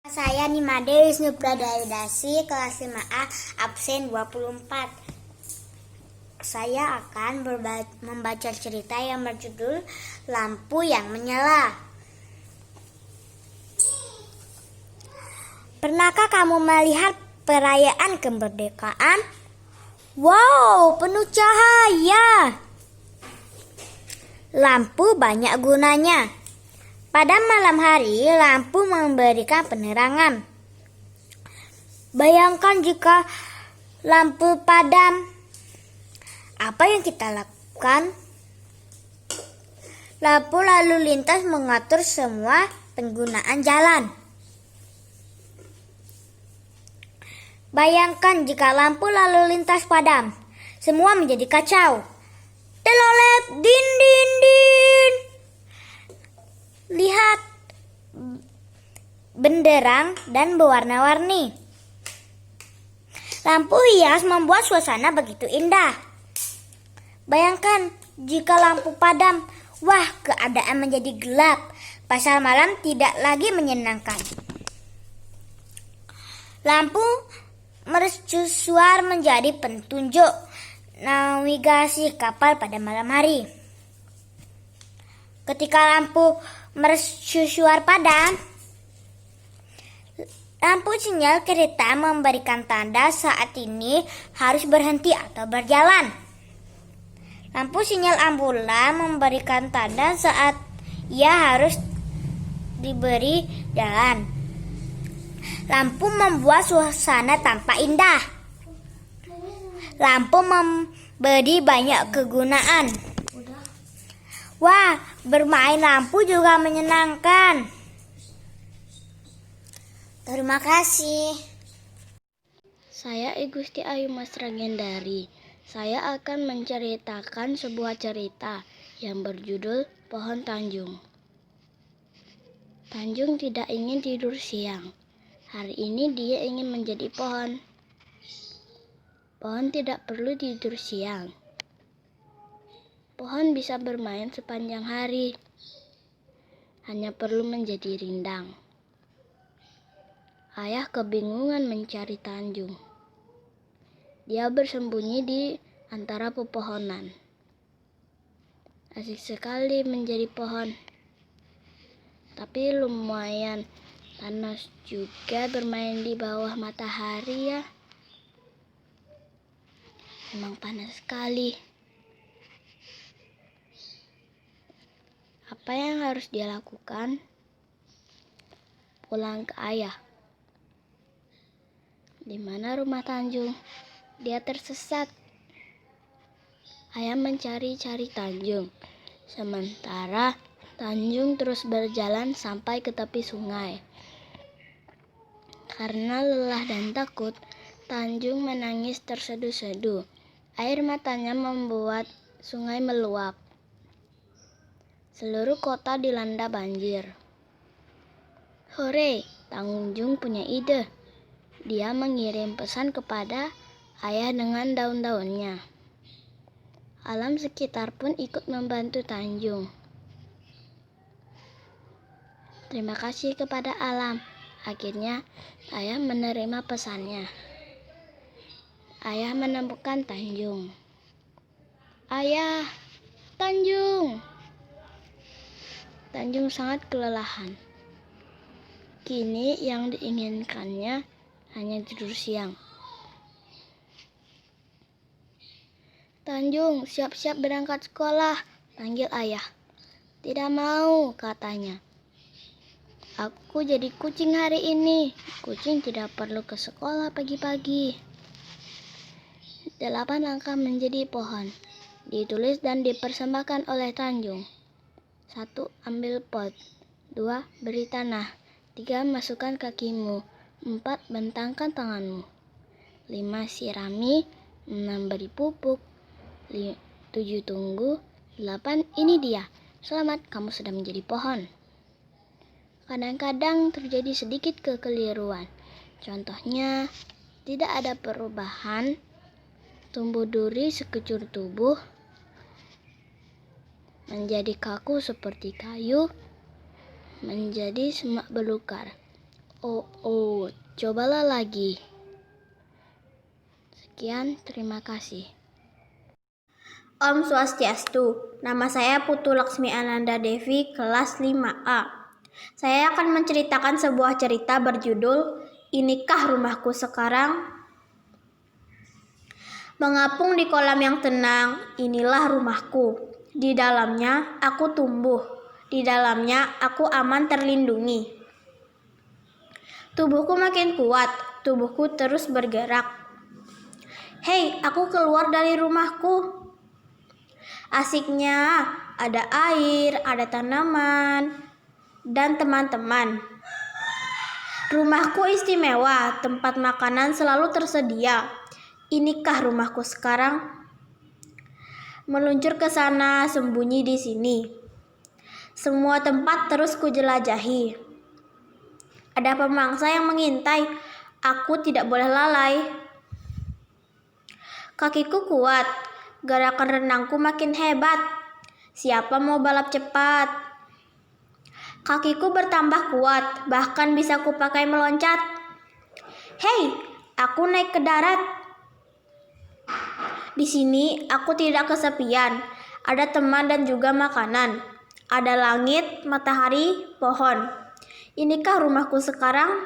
Saya Nimade Wisnu Pradayudasi, kelas 5A, absen 24. Saya akan membaca cerita yang berjudul Lampu yang Menyala. Pernahkah kamu melihat perayaan kemerdekaan? Wow, penuh cahaya. Lampu banyak gunanya. Pada malam hari, lampu memberikan penerangan. Bayangkan jika lampu padam, apa yang kita lakukan? Lampu lalu lintas mengatur semua penggunaan jalan. Bayangkan jika lampu lalu lintas padam, semua menjadi kacau. Telolet, din din din. Lihat, benderang dan berwarna-warni. Lampu hias membuat suasana begitu indah. Bayangkan jika lampu padam, wah, keadaan menjadi gelap. Pasar malam tidak lagi menyenangkan. Lampu mercusuar menjadi petunjuk navigasi kapal pada malam hari. Ketika lampu mercusuar padam, lampu sinyal kereta memberikan tanda saat ini harus berhenti atau berjalan. Lampu sinyal ambulan memberikan tanda saat ia harus diberi jalan. Lampu membuat suasana tampak indah. Lampu memberi banyak kegunaan. Wah, bermain lampu juga menyenangkan. Terima kasih. Saya Igusti Ayu Mas Ragendari. Saya akan menceritakan sebuah cerita yang berjudul Pohon Tanjung. Tanjung tidak ingin tidur siang. Hari ini dia ingin menjadi pohon. Pohon tidak perlu tidur siang. Pohon bisa bermain sepanjang hari. Hanya perlu menjadi rindang. Ayah kebingungan mencari Tanjung. Dia bersembunyi di antara pepohonan. Asik sekali menjadi pohon. Tapi lumayan panas juga bermain di bawah matahari ya. Memang panas sekali. Apa yang harus dia lakukan? Pulang ke ayah. Di mana rumah Tanjung? Dia tersesat. Ayah mencari-cari Tanjung. Sementara Tanjung terus berjalan sampai ke tepi sungai. Karena lelah dan takut, Tanjung menangis terseduh-seduh. Air matanya membuat sungai meluap. Seluruh kota dilanda banjir. Hore, Tanjung punya ide. Dia mengirim pesan kepada ayah dengan daun-daunnya. Alam sekitar pun ikut membantu Tanjung. Terima kasih kepada alam. Akhirnya, ayah menerima pesannya. Ayah menemukan Tanjung. Ayah, Tanjung! Tanjung sangat kelelahan. Kini yang diinginkannya hanya tidur siang. Tanjung, siap-siap berangkat sekolah, panggil ayah. Tidak mau, katanya. Aku jadi kucing hari ini. Kucing tidak perlu ke sekolah pagi-pagi. 8 langkah menjadi pohon. Ditulis dan dipersembahkan oleh Tanjung. 1. Ambil pot. 2. Beri tanah. 3. Masukkan kakimu. 4. Bentangkan tanganmu. 5. Sirami. 6. Beri pupuk. 7. Tunggu. 8. Ini dia. Selamat, kamu sudah menjadi pohon. Kadang-kadang terjadi sedikit kekeliruan. Contohnya, tidak ada perubahan. Tumbuh duri sekecur tubuh. Menjadi kaku seperti kayu. Menjadi semak belukar. Cobalah lagi. Sekian, terima kasih. Om Swastiastu, nama saya Putu Laksmi Ananda Devi, kelas 5A. Saya akan menceritakan sebuah cerita berjudul Inikah Rumahku Sekarang? Mengapung di kolam yang tenang, inilah rumahku. Di dalamnya aku tumbuh, di dalamnya aku aman terlindungi. Tubuhku makin kuat, tubuhku terus bergerak. Hei, aku keluar dari rumahku. Asiknya, ada air, ada tanaman, dan teman-teman. Rumahku istimewa, tempat makanan selalu tersedia. Inikah rumahku sekarang? Meluncur ke sana, sembunyi di sini. Semua tempat terus kujelajahi. Ada pemangsa yang mengintai, aku tidak boleh lalai. Kakiku kuat, gerakan renangku makin hebat. Siapa mau balap cepat? Kakiku bertambah kuat, bahkan bisa kupakai meloncat. Hei, aku naik ke darat. Di sini aku tidak kesepian. Ada teman dan juga makanan. Ada langit, matahari, pohon. Inikah rumahku sekarang?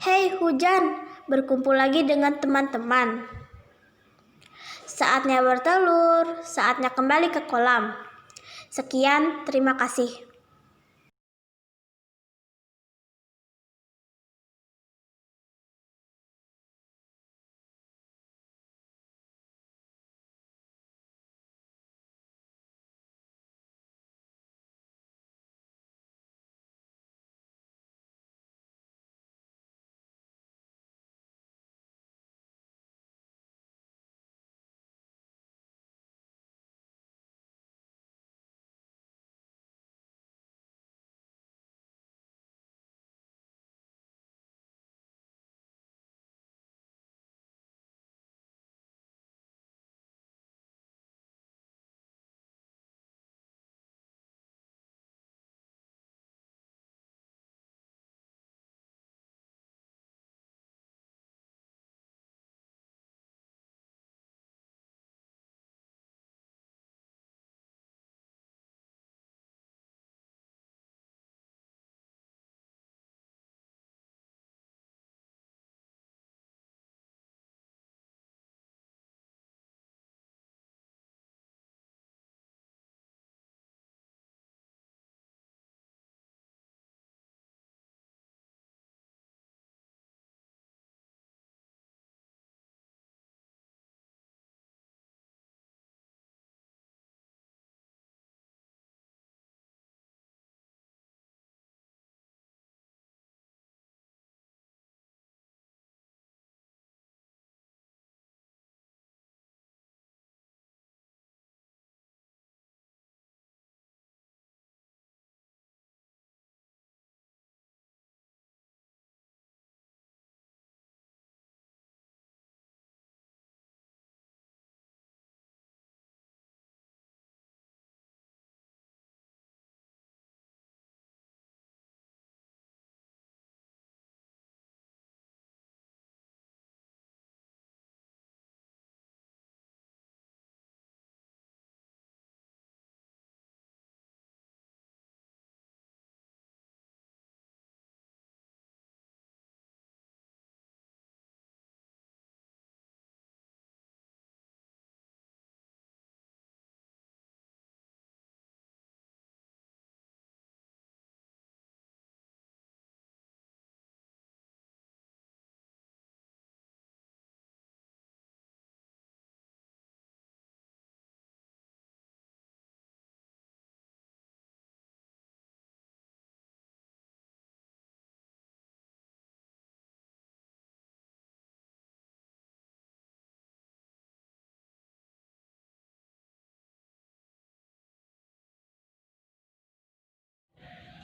Hei, hujan, berkumpul lagi dengan teman-teman. Saatnya bertelur, saatnya kembali ke kolam. Sekian, terima kasih.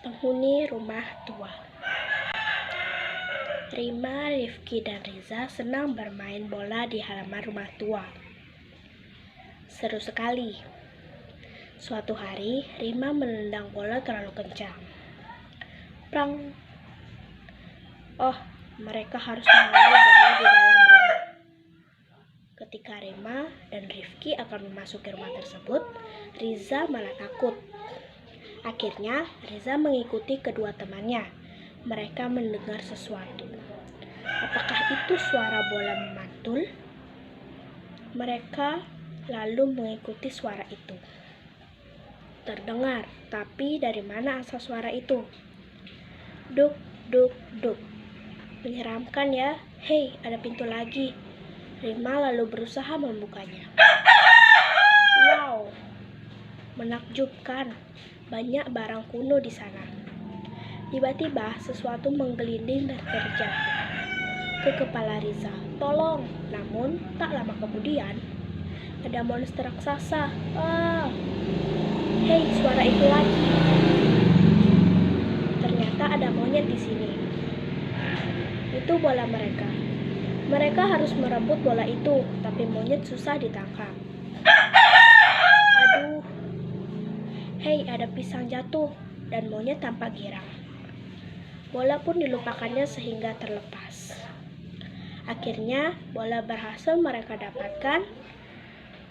Penghuni rumah tua. Rima, Rifki, dan Riza senang bermain bola di halaman rumah tua. Seru sekali. Suatu hari, Rima menendang bola terlalu kencang. Prang. Oh, mereka harus mengambil bola di dalam rumah. Ketika Rema dan Rifki akan memasuki rumah tersebut, Riza malah takut. Akhirnya, Riza mengikuti kedua temannya. Mereka mendengar sesuatu. Apakah itu suara bola memantul? Mereka lalu mengikuti suara itu. Terdengar, tapi dari mana asal suara itu? Duk, duk, duk. Menyeramkan ya. Hei, ada pintu lagi. Rima lalu berusaha membukanya. Wow, menakjubkan. Banyak barang kuno di sana. Tiba-tiba sesuatu menggelinding dan terjatuh ke kepala Riza. Tolong! Namun, tak lama kemudian, ada monster raksasa. Ah! Hei, suara itu lagi. Ternyata ada monyet di sini. Itu bola mereka. Mereka harus merebut bola itu, tapi monyet susah ditangkap. Aduh. Hei, ada pisang jatuh, dan monyet tampak girang. Bola pun dilupakannya sehingga terlepas. Akhirnya, bola berhasil mereka dapatkan.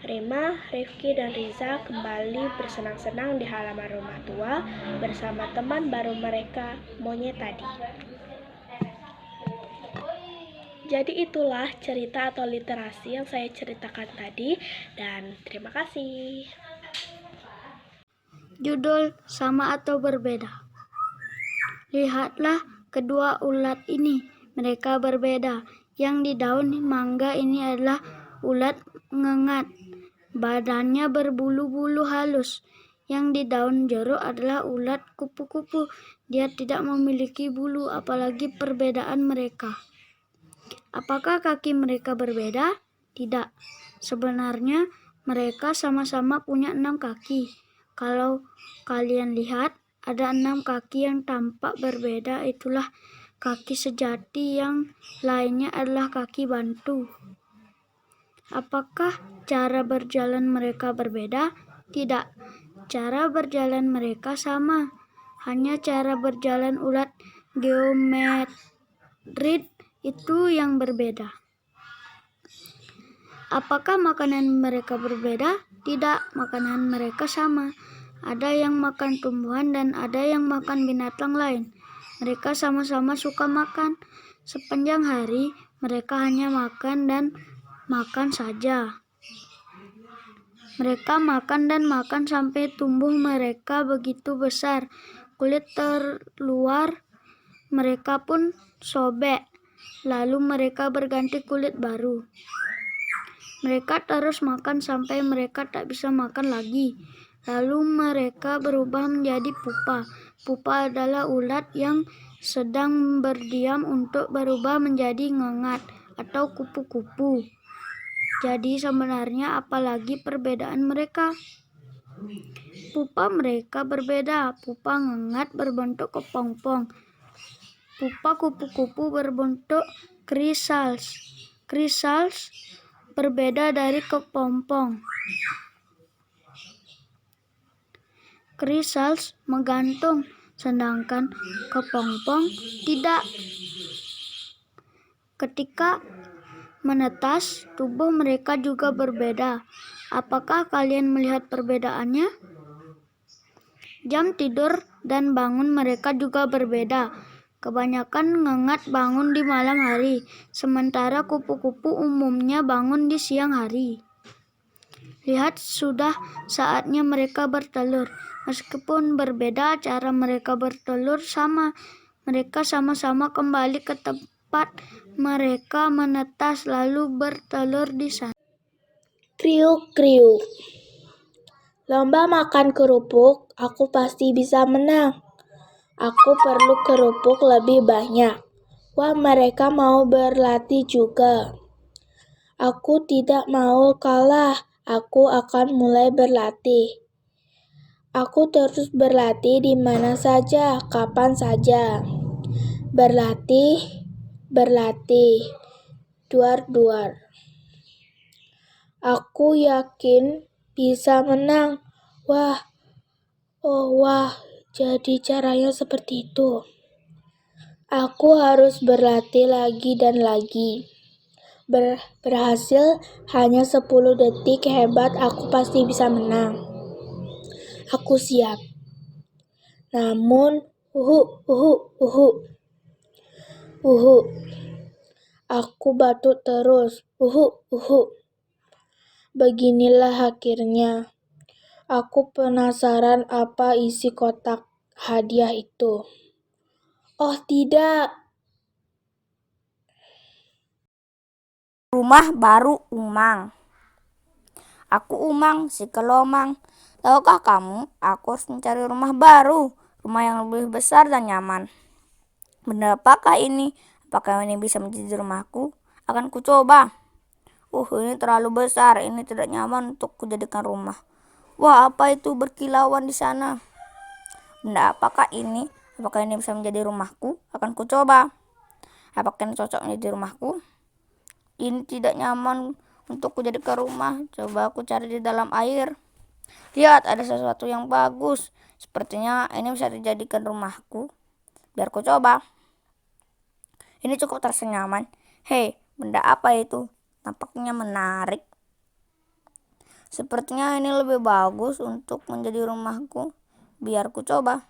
Rima, Rifki, dan Riza kembali bersenang-senang di halaman rumah tua bersama teman baru mereka, monyet tadi. Jadi itulah cerita atau literasi yang saya ceritakan tadi, dan terima kasih. Judul sama atau berbeda. Lihatlah kedua ulat ini, mereka berbeda. Yang di daun mangga ini adalah ulat ngengat, badannya berbulu-bulu halus. Yang di daun jeruk adalah ulat kupu-kupu, dia tidak memiliki bulu, apalagi perbedaan mereka. Apakah kaki mereka berbeda? Tidak. Sebenarnya mereka sama-sama punya 6 kaki. Kalau kalian lihat, ada 6 kaki yang tampak berbeda, itulah kaki sejati, yang lainnya adalah kaki bantu. Apakah cara berjalan mereka berbeda? Tidak. Cara berjalan mereka sama. Hanya cara berjalan ulat geometrid itu yang berbeda. Apakah makanan mereka berbeda? Tidak, makanan mereka sama. Ada yang makan tumbuhan dan ada yang makan binatang lain. Mereka sama-sama suka makan. Sepanjang hari, mereka hanya makan dan makan saja. Mereka makan dan makan sampai tubuh mereka begitu besar. Kulit terluar, mereka pun sobek. Lalu mereka berganti kulit baru. Mereka terus makan sampai mereka tak bisa makan lagi. Lalu mereka berubah menjadi pupa. Pupa adalah ulat yang sedang berdiam untuk berubah menjadi ngengat atau kupu-kupu. Jadi sebenarnya apalagi perbedaan mereka? Pupa mereka berbeda. Pupa ngengat berbentuk kepompong. Pupa kupu-kupu berbentuk krisals. Krisals berbeda dari kepompong. Krisals menggantung, sedangkan kepompong tidak. Ketika menetas, tubuh mereka juga berbeda. Apakah kalian melihat perbedaannya? Jam tidur dan bangun mereka juga berbeda. Kebanyakan ngengat bangun di malam hari, sementara kupu-kupu umumnya bangun di siang hari. Lihat, sudah saatnya mereka bertelur. Meskipun berbeda, cara mereka bertelur sama. Mereka sama-sama kembali ke tempat mereka menetas lalu bertelur di sana. Kriuk-kriuk. Lomba makan kerupuk, aku pasti bisa menang. Aku perlu kerupuk lebih banyak. Wah, mereka mau berlatih juga. Aku tidak mau kalah. Aku akan mulai berlatih. Aku terus berlatih di mana saja, kapan saja. Berlatih, berlatih. Duar-duar. Aku yakin bisa menang. Wah, jadi caranya seperti itu. Aku harus berlatih lagi dan lagi. Berhasil hanya 10 detik hebat, aku pasti bisa menang. Aku siap. Namun, uhu, aku batuk terus. Beginilah akhirnya. Aku penasaran apa isi kotak hadiah itu. Oh tidak, Rumah baru Umang. Aku Umang, si Kelomang. Tahukah kamu, aku harus mencari rumah baru. Rumah yang lebih besar dan nyaman. Benda apakah ini? Apakah ini bisa menjadi rumahku? Akan kucoba. Ini terlalu besar. Ini tidak nyaman untuk kujadikan rumah. Wah, apa itu berkilauan di sana? Benda apakah ini? Apakah ini bisa menjadi rumahku? Akan kucoba. Apakah ini cocok menjadi rumahku? Ini tidak nyaman untuk kujadikan rumah. Coba aku cari di dalam air. Lihat, ada sesuatu yang bagus. Sepertinya ini bisa dijadikan rumahku. Biar ku coba. Ini cukup terasa nyaman. Hei, benda apa itu? Nampaknya menarik. Sepertinya ini lebih bagus untuk menjadi rumahku. Biar ku coba.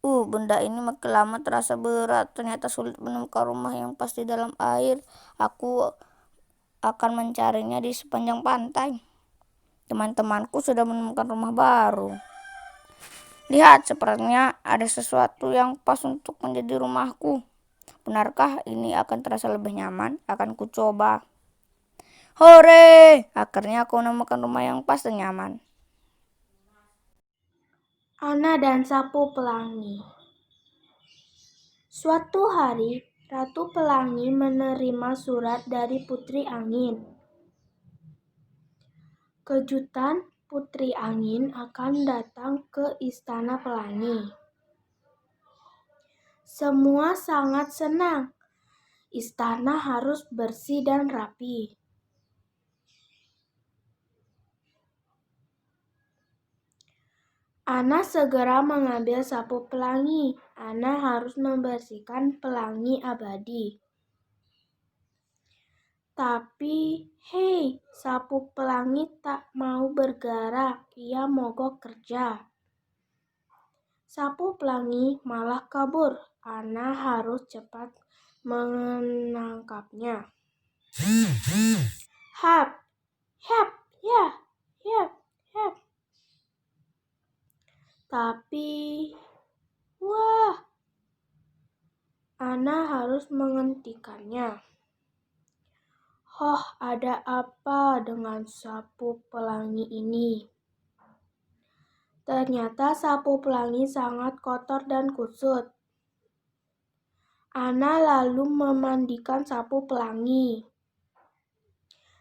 Benda ini makin lama terasa berat. Ternyata sulit menemukan rumah yang pas di dalam air. Aku akan mencarinya di sepanjang pantai. Teman-temanku sudah menemukan rumah baru. Lihat, sepertinya ada sesuatu yang pas untuk menjadi rumahku. Benarkah ini akan terasa lebih nyaman? Akan kucoba. Hore! Akhirnya aku menemukan rumah yang pas dan nyaman. Ana dan Sapu Pelangi. Suatu hari, Ratu Pelangi menerima surat dari Putri Angin. Kejutan, Putri Angin akan datang ke Istana Pelangi. Semua sangat senang. Istana harus bersih dan rapi. Ana segera mengambil sapu pelangi. Ana harus membersihkan pelangi abadi. Tapi, hei, sapu pelangi tak mau bergerak. Ia mogok kerja. Sapu pelangi malah kabur. Ana harus cepat menangkapnya. Hap, hap, ya, hap, hap. Tapi, wah, Ana harus menghentikannya. Ada apa dengan sapu pelangi ini? Ternyata sapu pelangi sangat kotor dan kusut. Ana lalu memandikan sapu pelangi.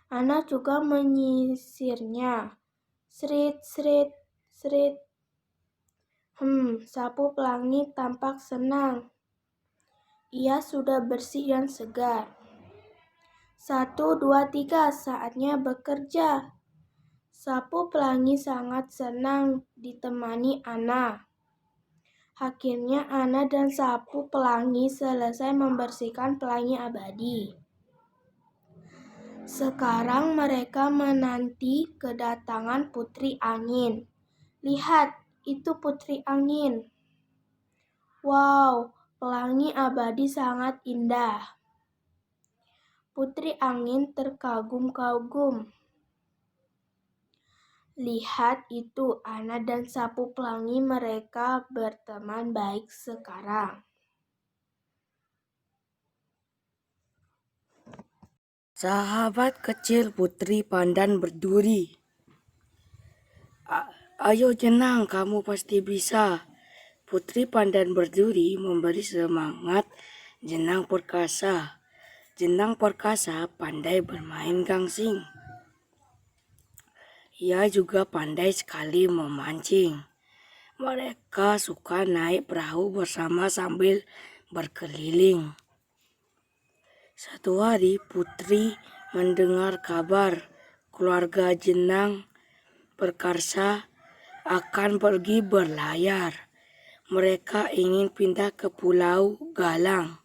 Ana juga menyisirnya. Srit, srit, srit. Sapu pelangi tampak senang. Ia sudah bersih dan segar. 1, 2, 3, saatnya bekerja. Sapu pelangi sangat senang ditemani Ana. Akhirnya Ana dan sapu pelangi selesai membersihkan pelangi abadi. Sekarang mereka menanti kedatangan Putri Angin. Lihat, itu Putri Angin. Wow, pelangi abadi sangat indah. Putri Angin terkagum-kagum. Lihat itu, Ana dan sapu pelangi, mereka berteman baik sekarang. Sahabat kecil Putri Pandan berduri. Ayo Jenang, kamu pasti bisa. Putri Pandan berduri memberi semangat Jenang perkasa. Jenang perkasa pandai bermain gangsing. Ia juga pandai sekali memancing. Mereka suka naik perahu bersama sambil berkeliling. Satu hari Putri mendengar kabar keluarga Jenang perkasa akan pergi berlayar. Mereka ingin pindah ke Pulau Galang.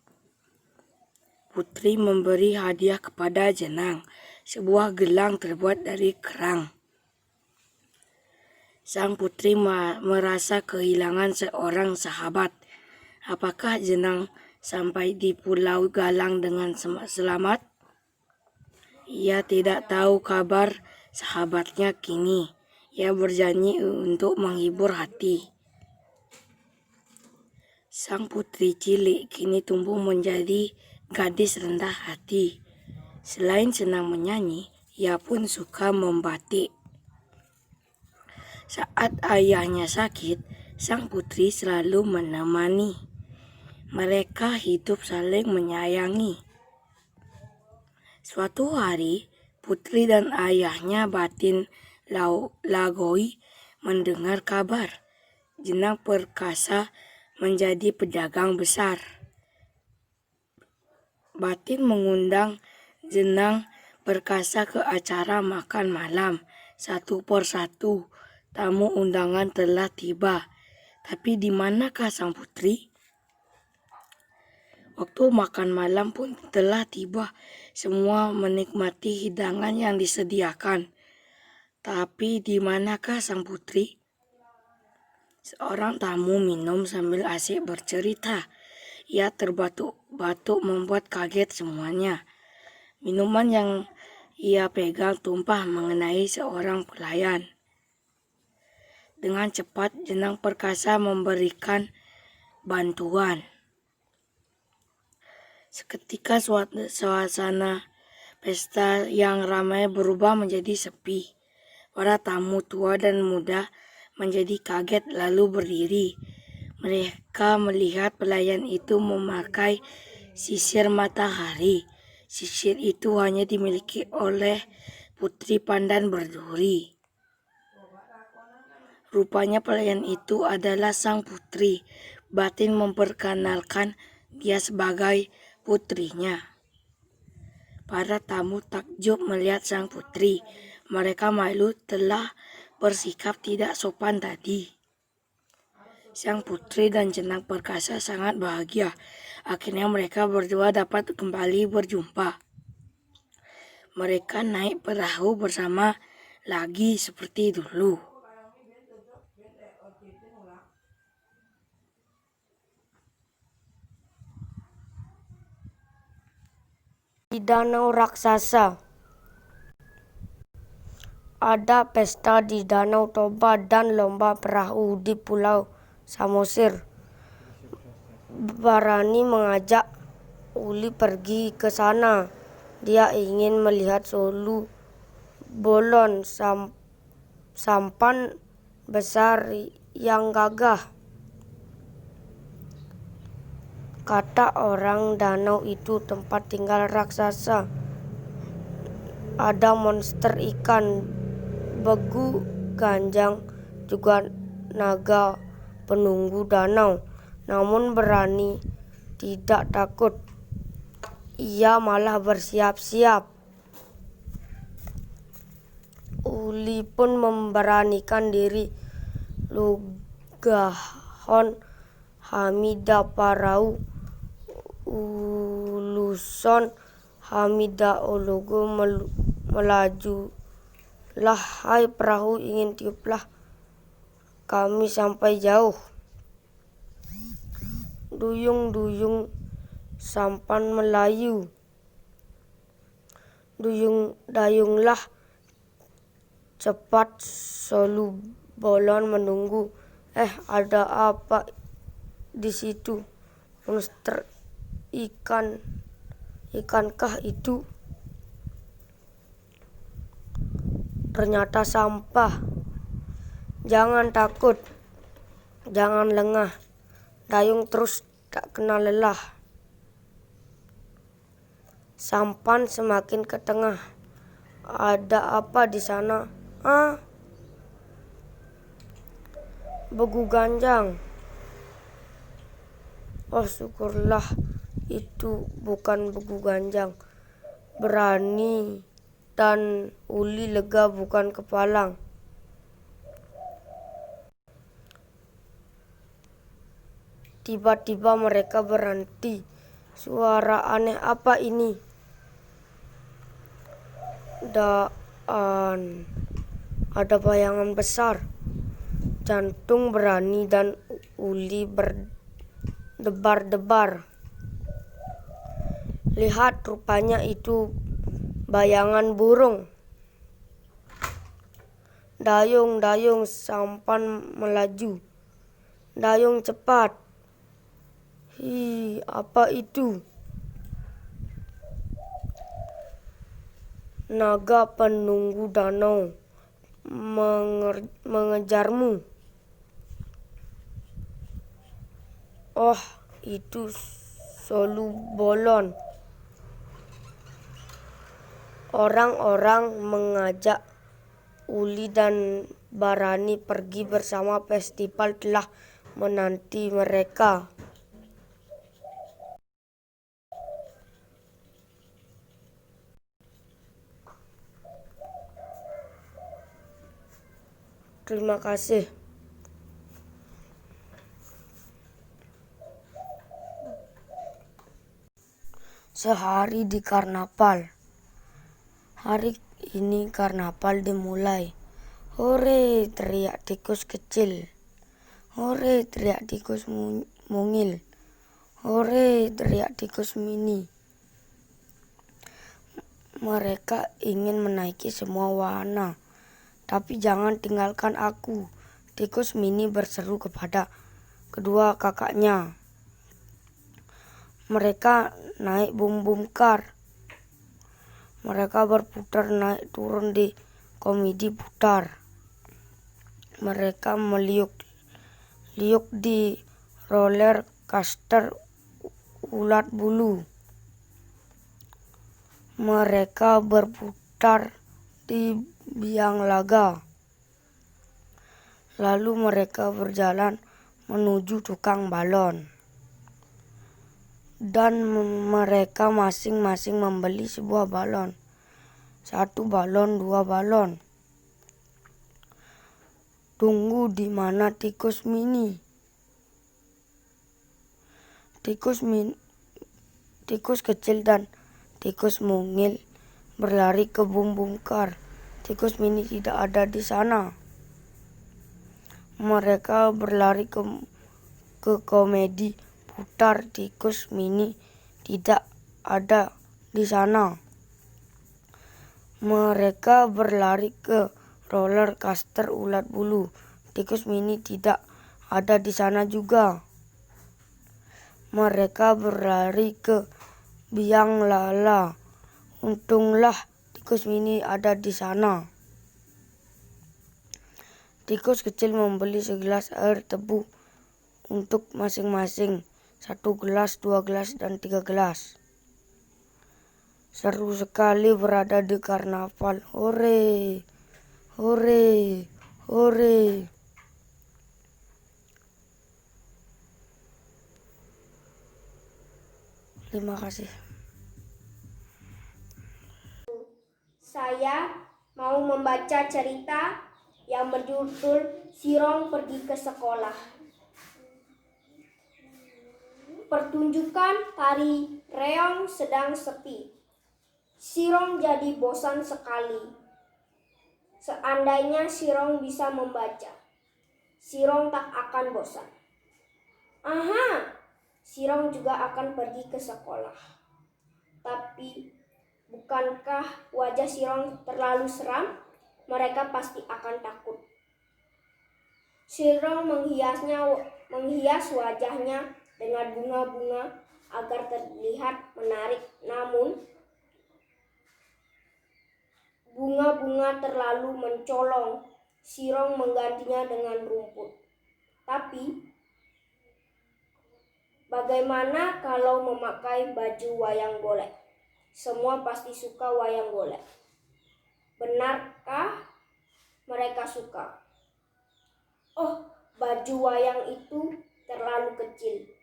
Putri memberi hadiah kepada Jenang, sebuah gelang terbuat dari kerang. Sang putri merasa kehilangan seorang sahabat. Apakah Jenang sampai di Pulau Galang dengan selamat? Ia tidak tahu kabar sahabatnya kini. Ia berjanji untuk menghibur hati. Sang putri cilik kini tumbuh menjadi gadis rendah hati. Selain senang menyanyi, ia pun suka membatik. Saat ayahnya sakit, sang putri selalu menemani. Mereka hidup saling menyayangi. Suatu hari, putri dan ayahnya Batin Lagoi mendengar kabar Jenang Perkasa menjadi pedagang besar. Batin mengundang Jenang Perkasa ke acara makan malam. Satu persatu tamu undangan telah tiba. Tapi di manakah sang putri? Waktu makan malam pun telah tiba. Semua menikmati hidangan yang disediakan. Tapi di manakah sang putri? Seorang tamu minum sambil asyik bercerita. Ia terbatuk-batuk membuat kaget semuanya. Minuman yang ia pegang tumpah mengenai seorang pelayan. Dengan cepat Jenang Perkasa memberikan bantuan. Seketika suasana pesta yang ramai berubah menjadi sepi. Para tamu tua dan muda menjadi kaget lalu berdiri. Mereka melihat pelayan itu memakai sisir matahari. Sisir itu hanya dimiliki oleh Putri Pandan Berduri. Rupanya pelayan itu adalah sang putri. Batin memperkenalkan dia sebagai putrinya. Para tamu takjub melihat sang putri. Mereka malu telah bersikap tidak sopan tadi. Sang putri dan Jenang Perkasa sangat bahagia. Akhirnya mereka berdua dapat kembali berjumpa. Mereka naik perahu bersama lagi seperti dulu. Di danau raksasa. Ada pesta di Danau Toba dan lomba perahu di Pulau Samosir. Barani mengajak Uli pergi ke sana. Dia ingin melihat Solu Bolon, sampan besar yang gagah. Kata orang danau itu tempat tinggal raksasa. Ada monster ikan, begu ganjang, juga naga penunggu danau. Namun Barani tidak takut. Ia malah bersiap-siap. Uli pun memberanikan diri. Lugahon Hamida Parau Uluson Hamida Ologo melajulah. Hai perahu, ingin tiuplah kami sampai jauh. Duyung-duyung sampan Melayu. Dayunglah cepat, Solu Bolon menunggu. Ada apa di situ? Monster ikankah itu? Ternyata sampah. Jangan takut, jangan lengah. Dayung terus tak kenal lelah. Sampan semakin ke tengah. Ada apa di sana? Begu ganjang. Oh syukurlah, itu bukan begu ganjang. Barani dan Uli lega bukan kepalang. Tiba-tiba mereka berhenti. Suara aneh apa ini? Dan ada bayangan besar. Jantung berani dan uli berdebar-debar. Lihat, rupanya itu bayangan burung. Dayung, dayung, sampan melaju. Dayung cepat. Apa itu? Naga penunggu danau mengejarmu. Oh, itu Solu Bolon. Orang-orang mengajak Uli dan Barani pergi bersama. Festival telah menanti mereka. Terima kasih. Sehari di karnaval. Hari ini karnaval dimulai. Hore, teriak tikus kecil. Hore, teriak tikus mungil. Hore, teriak tikus mini. Mereka ingin menaiki semua wahana. Tapi jangan tinggalkan aku, tikus mini berseru kepada kedua kakaknya. Mereka naik bum-bum car. Mereka berputar naik turun di komedi putar. Mereka meliuk-liuk di roller coaster ulat bulu. Mereka berputar di biang laga. Lalu mereka berjalan menuju tukang balon. Dan mereka masing-masing membeli sebuah balon. 1 balon, 2 balon. Tunggu, di mana tikus mini? Tikus kecil dan tikus mungil berlari ke bum-bum car. Tikus mini tidak ada di sana. Mereka berlari ke komedi putar. Tikus mini tidak ada di sana. Mereka berlari ke roller coaster ulat bulu. Tikus mini tidak ada di sana juga. Mereka berlari ke biang lala. Untunglah tikus mini ada di sana. Tikus kecil membeli segelas air tebu untuk masing-masing. 1 gelas, 2 gelas, dan 3 gelas. Seru sekali berada di karnaval. Hore, hore, hore. Terima kasih. Saya mau membaca cerita yang berjudul Sirong Pergi ke Sekolah. Pertunjukan tari reong sedang sepi. Sirong jadi bosan sekali. Seandainya Sirong bisa membaca, Sirong tak akan bosan. Aha, Sirong juga akan pergi ke sekolah. Tapi bukankah wajah Sirong terlalu seram? Mereka pasti akan takut. Sirong menghias wajahnya dengan bunga-bunga agar terlihat menarik. Namun, bunga-bunga terlalu mencolong. Sirong menggantinya dengan rumput. Tapi, bagaimana kalau memakai baju wayang golek? Semua pasti suka wayang golek. Benarkah mereka suka? Oh, baju wayang itu terlalu kecil.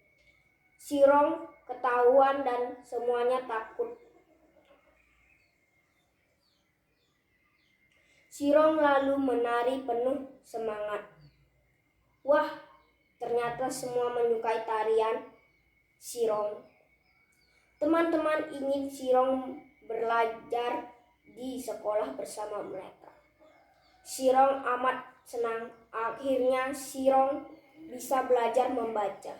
Sirong ketahuan dan semuanya takut. Sirong lalu menari penuh semangat. Wah, ternyata ternyata semua menyukai tarian Sirong. Teman-teman ingin Sirong belajar di sekolah bersama mereka. Sirong amat senang. Akhirnya Sirong bisa belajar membaca.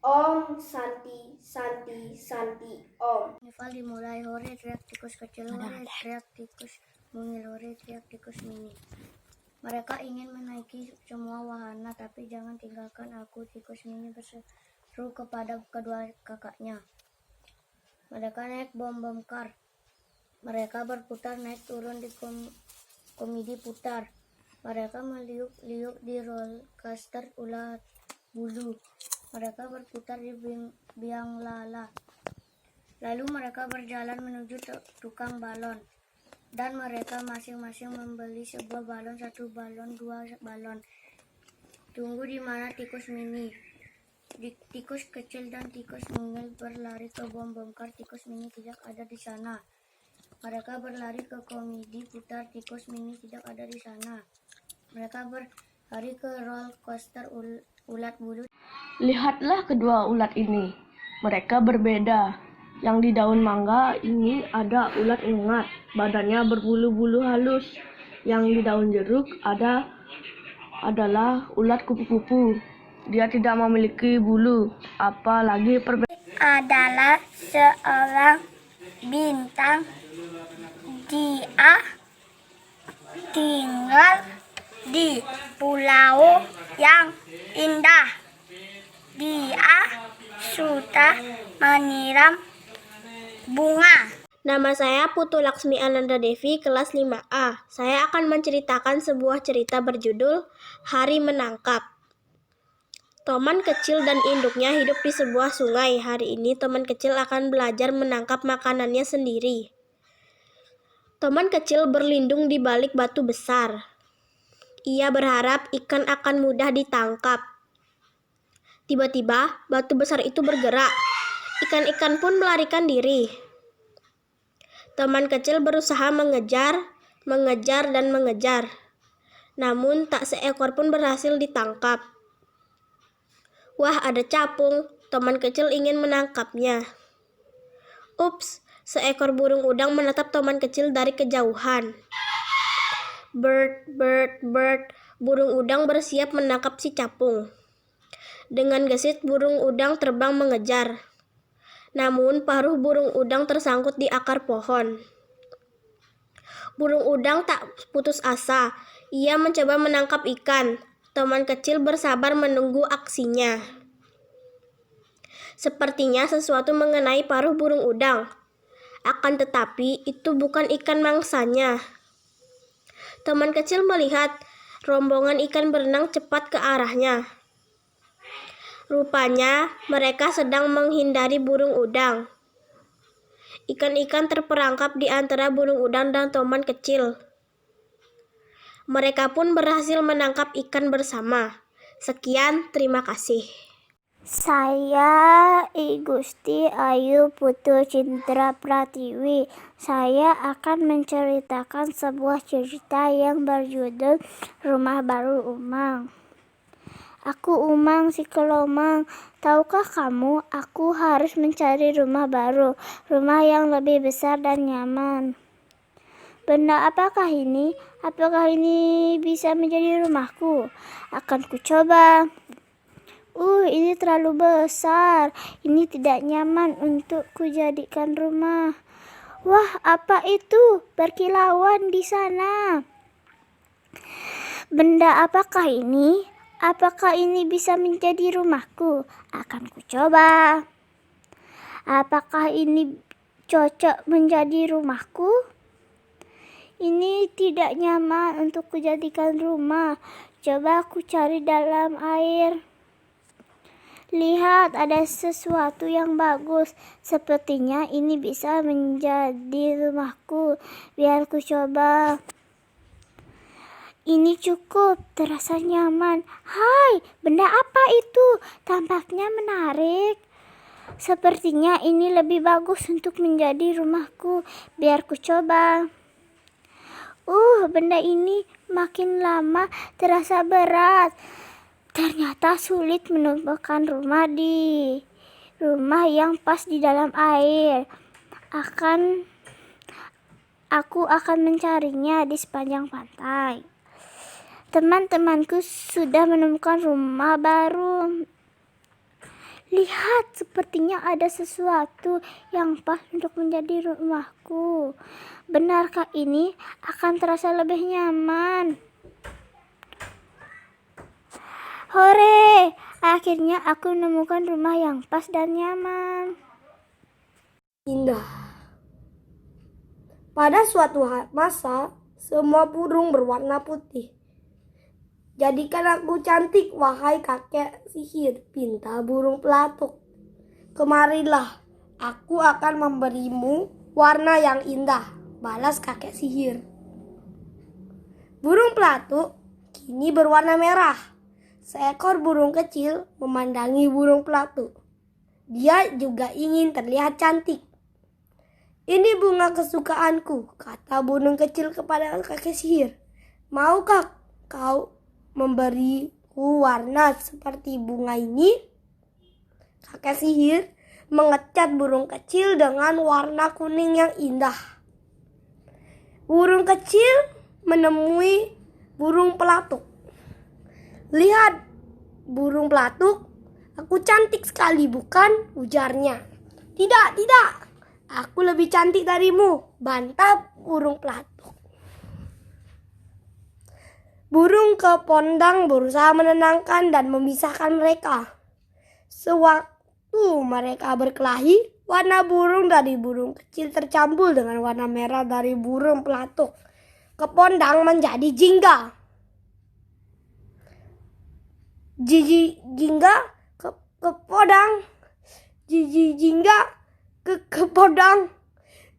Om Santi, Santi, Santi, Om. Festival dimulai. Hore, teriak tikus kecil. Hore, teriak tikus mungil. Hore, teriak tikus mini. Mereka ingin menaiki semua wahana, tapi jangan tinggalkan aku, tikus mini berseru kepada kedua kakaknya. Mereka naik bom kar. Mereka berputar naik turun di komedi putar. Mereka meliuk-liuk di roller coaster ulat bulu. Mereka berputar di biang lala. Lalu mereka berjalan menuju tukang balon. Dan mereka masing-masing membeli sebuah balon, 1 balon, 2 balon. Tunggu di mana tikus mini? Tikus kecil dan tikus mungil berlari ke bom kar. Tikus mini tidak ada di sana. Mereka berlari ke komedi putar. Tikus mini tidak ada di sana. Mereka berlari ke roller coaster ulat bulu. Lihatlah kedua ulat ini. Mereka berbeda. Yang di daun mangga ini ada ulat ungat. Badannya berbulu-bulu halus. Yang di daun jeruk adalah ulat kupu-kupu. Dia tidak memiliki bulu. Apalagi Adalah seorang bintang. Dia tinggal di pulau yang indah. Dia suka menyiram bunga. Nama saya Putu Laksmi Ananda Devi, kelas 5A. Saya akan menceritakan sebuah cerita berjudul Hari Menangkap. Toman kecil dan induknya hidup di sebuah sungai. Hari ini Toman kecil akan belajar menangkap makanannya sendiri. Toman kecil berlindung di balik batu besar. Ia berharap ikan akan mudah ditangkap. Tiba-tiba, batu besar itu bergerak. Ikan-ikan pun melarikan diri. Toman kecil berusaha mengejar, dan mengejar. Namun, tak seekor pun berhasil ditangkap. Wah, ada capung. Toman kecil ingin menangkapnya. Ups, seekor burung udang menatap Toman kecil dari kejauhan. Bird, bird, bird. Burung udang bersiap menangkap si capung. Dengan gesit burung udang terbang mengejar. Namun paruh burung udang tersangkut di akar pohon. Burung udang tak putus asa. Ia mencoba menangkap ikan. Toman kecil bersabar menunggu aksinya. Sepertinya sesuatu mengenai paruh burung udang. Akan tetapi itu bukan ikan mangsanya. Toman kecil melihat rombongan ikan berenang cepat ke arahnya. Rupanya mereka sedang menghindari burung udang. Ikan-ikan terperangkap di antara burung udang dan Toman kecil. Mereka pun berhasil menangkap ikan bersama. Sekian, terima kasih. Saya I Gusti Ayu Putu Cindra Pratiwi. Saya akan menceritakan sebuah cerita yang berjudul Rumah Baru Umang. Aku Umang si Kelomang. Tahukah kamu, aku harus mencari rumah baru, rumah yang lebih besar dan nyaman. Benda apakah ini? Apakah ini bisa menjadi rumahku? Akan ku coba. Ini terlalu besar. Ini tidak nyaman untuk kujadikan rumah. Wah, apa itu? Berkilauan di sana. Benda apakah ini? Apakah ini bisa menjadi rumahku? Akan ku coba. Apakah ini cocok menjadi rumahku? Ini tidak nyaman untuk kujadikan rumah. Coba aku cari dalam air. Lihat, ada sesuatu yang bagus. Sepertinya ini bisa menjadi rumahku. Biar ku coba. Ini cukup, terasa nyaman. Hai, benda apa itu? Tampaknya menarik. Sepertinya ini lebih bagus untuk menjadi rumahku. Biar ku coba. Benda ini makin lama terasa berat. Ternyata sulit menemukan rumah yang pas di dalam air. Aku akan mencarinya di sepanjang pantai. Teman-temanku sudah menemukan rumah baru. Lihat, sepertinya ada sesuatu yang pas untuk menjadi rumahku. Benarkah ini akan terasa lebih nyaman? Hore! Akhirnya aku menemukan rumah yang pas dan nyaman. Indah. Pada suatu masa, semua burung berwarna putih. Jadikan aku cantik, wahai kakek sihir, pinta burung pelatuk. Kemarilah, aku akan memberimu warna yang indah, balas kakek sihir. Burung pelatuk kini berwarna merah. Seekor burung kecil memandangi burung pelatuk. Dia juga ingin terlihat cantik. Ini bunga kesukaanku, kata burung kecil kepada kakek sihir. Maukah kau memberiku warna seperti bunga ini? Kakek sihir mengecat burung kecil dengan warna kuning yang indah. Burung kecil menemui burung pelatuk. Lihat, burung pelatuk, aku cantik sekali, bukan? Ujarnya. Tidak, aku lebih cantik darimu, bantah burung pelatuk. Burung kepondang berusaha menenangkan dan memisahkan mereka. Sewaktu mereka berkelahi, warna burung dari burung kecil tercampur dengan warna merah dari burung pelatuk. Kepondang menjadi jingga. Kepondang.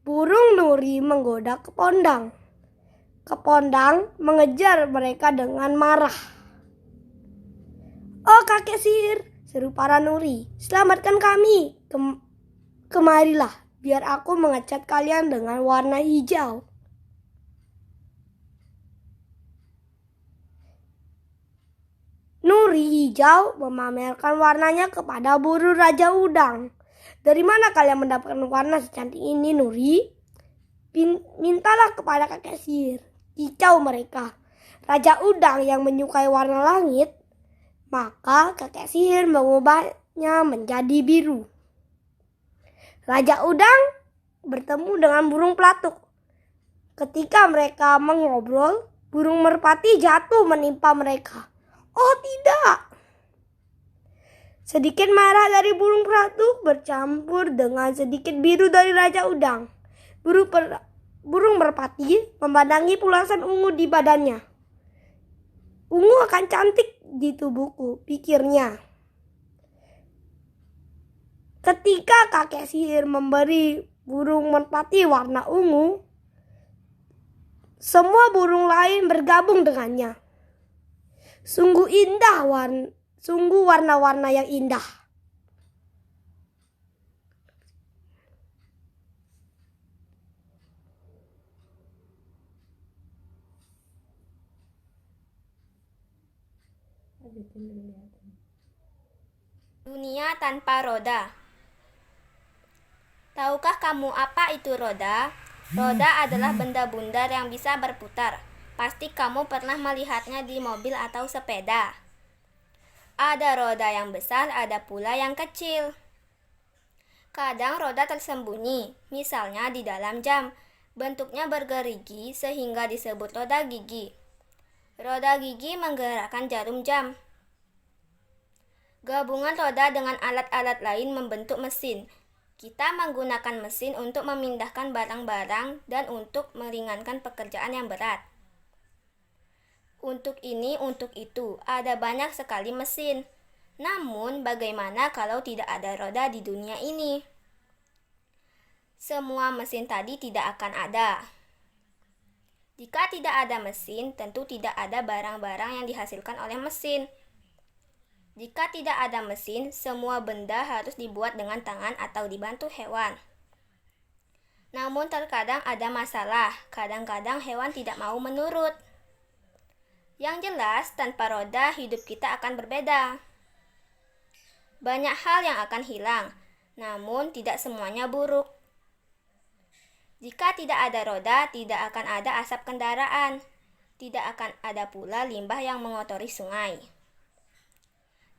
Burung Nuri menggoda kepondang. Kepondang mengejar mereka dengan marah. Oh kakek sihir, seru para Nuri, selamatkan kami. Kemarilah, biar aku mengecat kalian dengan warna hijau. Nuri hijau memamerkan warnanya kepada burung Raja Udang. Dari mana kalian mendapatkan warna secantik ini, Nuri? Mintalah kepada kakek sihir. Kicau mereka. Raja Udang yang menyukai warna langit, maka kakek sihir mengubahnya menjadi biru. Raja Udang bertemu dengan burung pelatuk. Ketika mereka mengobrol, burung merpati jatuh menimpa mereka. Oh tidak! Sedikit marah dari burung pelatuk bercampur dengan sedikit biru dari Raja Udang. Burung merpati memandangi pulasan ungu di badannya. Ungu akan cantik di tubuhku, pikirnya. Ketika kakek sihir memberi burung merpati warna ungu, semua burung lain bergabung dengannya. Sungguh indah, sungguh warna-warna yang indah. Dunia tanpa roda. Tahukah kamu apa itu roda? Roda adalah benda bundar yang bisa berputar. Pasti kamu pernah melihatnya di mobil atau sepeda. Ada roda yang besar, ada pula yang kecil. Kadang roda tersembunyi, misalnya di dalam jam. Bentuknya bergerigi sehingga disebut roda gigi. Roda gigi menggerakkan jarum jam. Gabungan roda dengan alat-alat lain membentuk mesin. Kita menggunakan mesin untuk memindahkan barang-barang dan untuk meringankan pekerjaan yang berat. Untuk ini, untuk itu, ada banyak sekali mesin. Namun, bagaimana kalau tidak ada roda di dunia ini? Semua mesin tadi tidak akan ada. Jika tidak ada mesin, tentu tidak ada barang-barang yang dihasilkan oleh mesin. Jika tidak ada mesin, semua benda harus dibuat dengan tangan atau dibantu hewan. Namun terkadang ada masalah, kadang-kadang hewan tidak mau menurut. Yang jelas, tanpa roda hidup kita akan berbeda. Banyak hal yang akan hilang, namun tidak semuanya buruk. Jika tidak ada roda, tidak akan ada asap kendaraan. Tidak akan ada pula limbah yang mengotori sungai.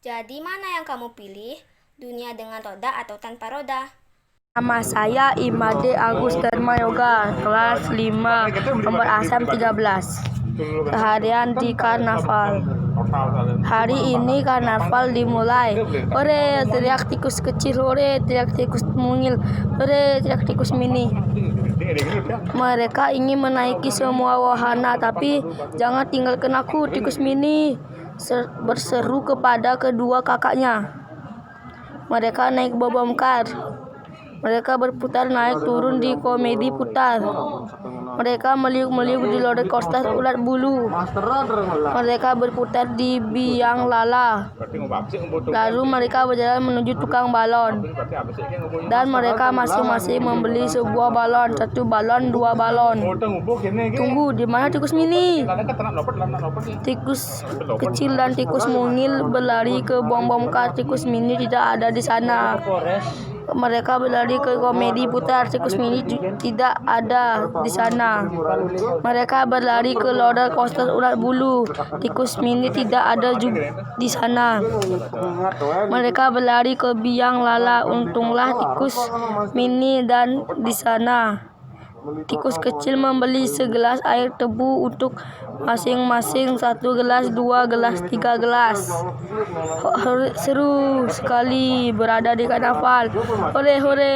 Jadi mana yang kamu pilih? Dunia dengan roda atau tanpa roda? Nama saya Imade Agus Dharma Yoga, kelas 5, nomor asam 13. Seharian di karnaval. Hari ini karnaval dimulai. Ore, teriak tikus kecil, ore, teriak tikus mungil, ore, teriak tikus mini. Mereka ingin menaiki semua wahana, tapi jangan tinggalkan aku, tikus mini, berseru kepada kedua kakaknya. Mereka naik bobomkar. Mereka berputar naik turun di komedi putar. Mereka meliuk-meliuk di roller coaster ulat bulu. Mereka berputar di biang lala. Lalu mereka berjalan menuju tukang balon. Dan mereka masing-masing membeli sebuah balon, 1 balon, 2 balon. Tunggu, di mana tikus mini? Tikus kecil dan tikus mungil berlari ke bom-bom kar. Tikus mini tidak ada di sana. Mereka berlari ke komedi putar. Tikus mini tidak ada di sana. Mereka berlari ke roller coaster ulat bulu. Tikus mini tidak ada di sana. Mereka berlari ke biang lala. Untunglah tikus mini dan di sana. Tikus kecil membeli segelas air tebu untuk masing-masing, 1 gelas, 2 gelas, 3 gelas. Seru sekali berada di karnaval. Hore hore.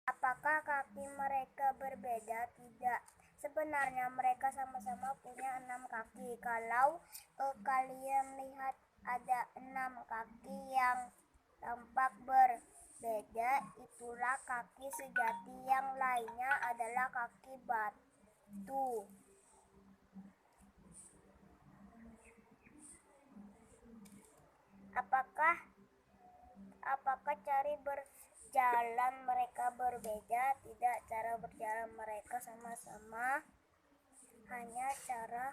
Apakah kaki mereka berbeda? Tidak. Sebenarnya mereka sama-sama punya 6 kaki. Kalau kalian lihat ada 6 kaki yang tampak berbeda, itulah kaki sejati. Yang lainnya adalah kaki batu. Apakah cara berjalan mereka berbeda? Tidak, cara berjalan mereka sama-sama, hanya cara